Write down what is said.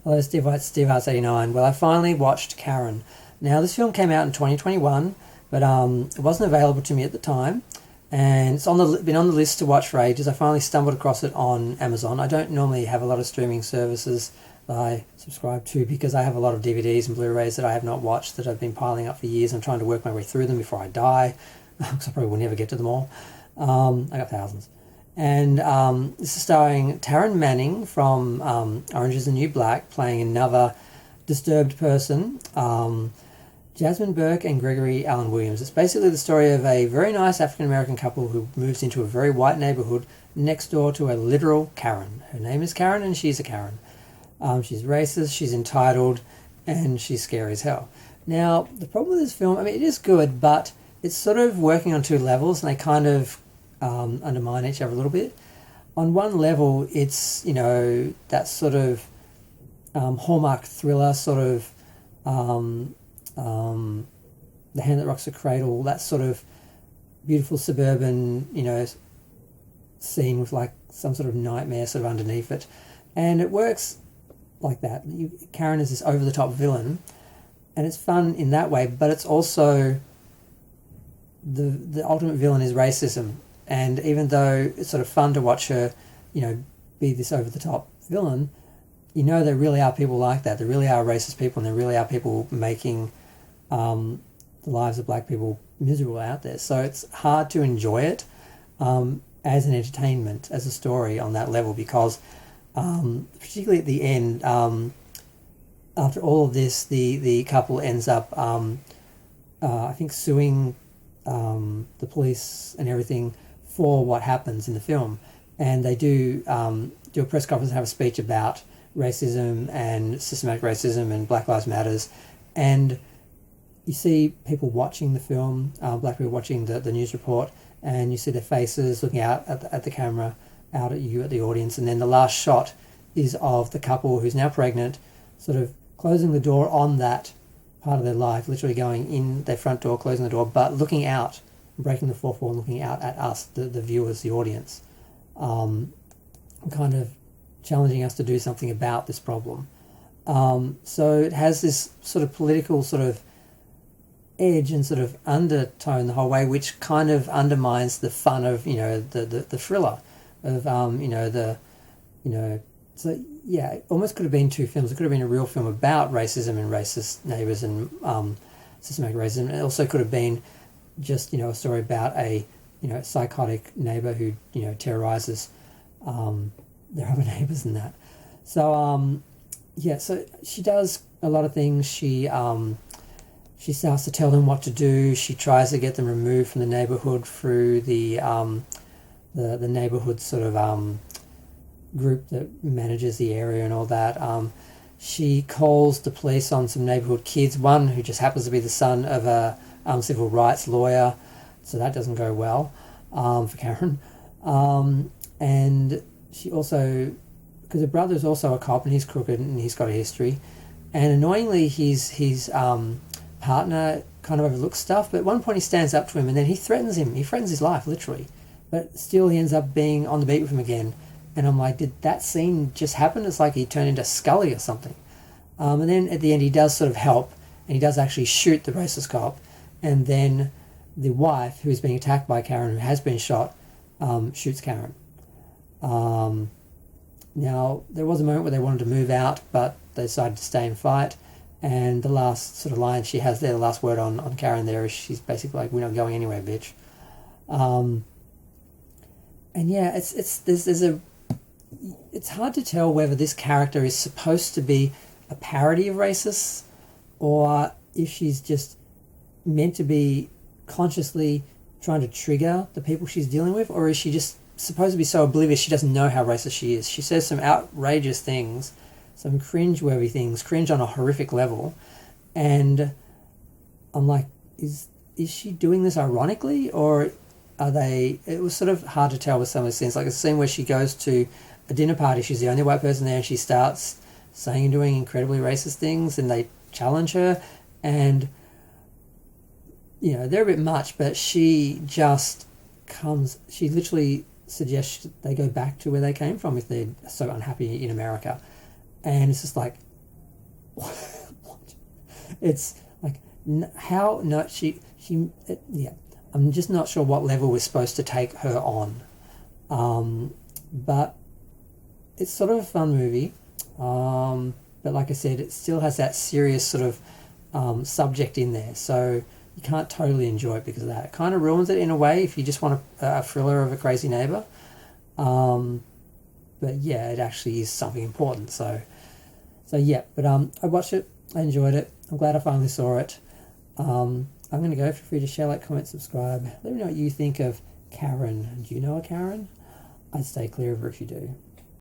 Hello, Steve White, Steve Hearts 89. Well, I finally watched Karen. Now, this film came out in 2021, but it wasn't available to me at the time, and it's been on the list to watch for ages. I finally stumbled across it on Amazon. I don't normally have a lot of streaming services that I subscribe to because I have a lot of DVDs and Blu-rays that I have not watched that I've been piling up for years. I'm trying to work my way through them before I die, because I probably will never get to them all. I got thousands. And this is starring Taryn Manning from Orange is the New Black, playing another disturbed person, Jasmine Burke and Gregory Allen Williams. It's basically the story of a very nice African-American couple who moves into a very white neighborhood next door to a literal Karen. Her name is Karen and she's a Karen. She's racist, she's entitled, and she's scary as hell. Now, the problem with this film, I mean, it is good, but it's sort of working on two levels, and they kind of undermine each other a little bit. On one level, it's, that sort of Hallmark thriller, sort of The Hand That Rocks the Cradle, that sort of beautiful suburban, scene with like some sort of nightmare sort of underneath it. And it works like that. Karen is this over-the-top villain, and it's fun in that way, but it's also the ultimate villain is racism. And even though it's sort of fun to watch her, be this over-the-top villain, there really are people like that. There really are racist people, and there really are people making the lives of black people miserable out there. So it's hard to enjoy it as an entertainment, as a story on that level, because particularly at the end, after all of this, the couple ends up, I think, suing the police and everything for what happens in the film. And they do a press conference and have a speech about racism and systematic racism and Black Lives Matters. And you see people watching the film, black people watching the news report, and you see their faces looking out at the camera, out at you, at the audience. And then the last shot is of the couple who's now pregnant, sort of closing the door on that part of their life, literally going in their front door, closing the door, but looking out, breaking the fourth wall, looking out at us, the viewers, the audience, kind of challenging us to do something about this problem. So it has this sort of political sort of edge and sort of undertone the whole way, which kind of undermines the fun of the thriller of so yeah, it almost could have been two films. It could have been a real film about racism and racist neighbours and systematic racism. It also could have been just a story about a psychotic neighbour who terrorizes their other neighbours and that. So so she does a lot of things. She starts to tell them what to do. She tries to get them removed from the neighbourhood through the neighbourhood sort of group that manages the area and all that. She calls the police on some neighbourhood kids, one who just happens to be the son of a civil rights lawyer, so that doesn't go well for Karen. And she also, because her brother is also a cop and he's crooked and he's got a history, and annoyingly his partner kind of overlooks stuff, but at one point he stands up to him and then he threatens his life, literally, but still he ends up being on the beat with him again. And I'm like, did that scene just happen? It's like he turned into Scully or something. And then at the end he does sort of help, and he does actually shoot the racist cop, and then the wife, who is being attacked by Karen, who has been shot, shoots Karen. Now, there was a moment where they wanted to move out, but they decided to stay and fight. And the last sort of line she has there, the last word on Karen there, is she's basically like, "We're not going anywhere, bitch." And yeah, it's hard to tell whether this character is supposed to be a parody of racists, or if she's just meant to be consciously trying to trigger the people she's dealing with, or is she just supposed to be so oblivious she doesn't know how racist she is. She says some outrageous things, some cringe-worthy things, cringe on a horrific level, and I'm like, is she doing this ironically, or are they... It was sort of hard to tell with some of the scenes, like a scene where she goes to a dinner party, she's the only white person there, and she starts saying and doing incredibly racist things, and they challenge her, and they're a bit much, but she literally suggests they go back to where they came from if they're so unhappy in America. And it's just like, It's like how no yeah. I'm just not sure what level we're supposed to take her on, but it's sort of a fun movie. But like I said, it still has that serious sort of subject in there, so you can't totally enjoy it because of that. It kind of ruins it in a way if you just want a thriller of a crazy neighbor. But yeah, it actually is something important. So yeah. But I watched it. I enjoyed it. I'm glad I finally saw it. I'm going to go. Feel free to share, like, comment, subscribe. Let me know what you think of Karen. Do you know a Karen? I'd stay clear of her if you do.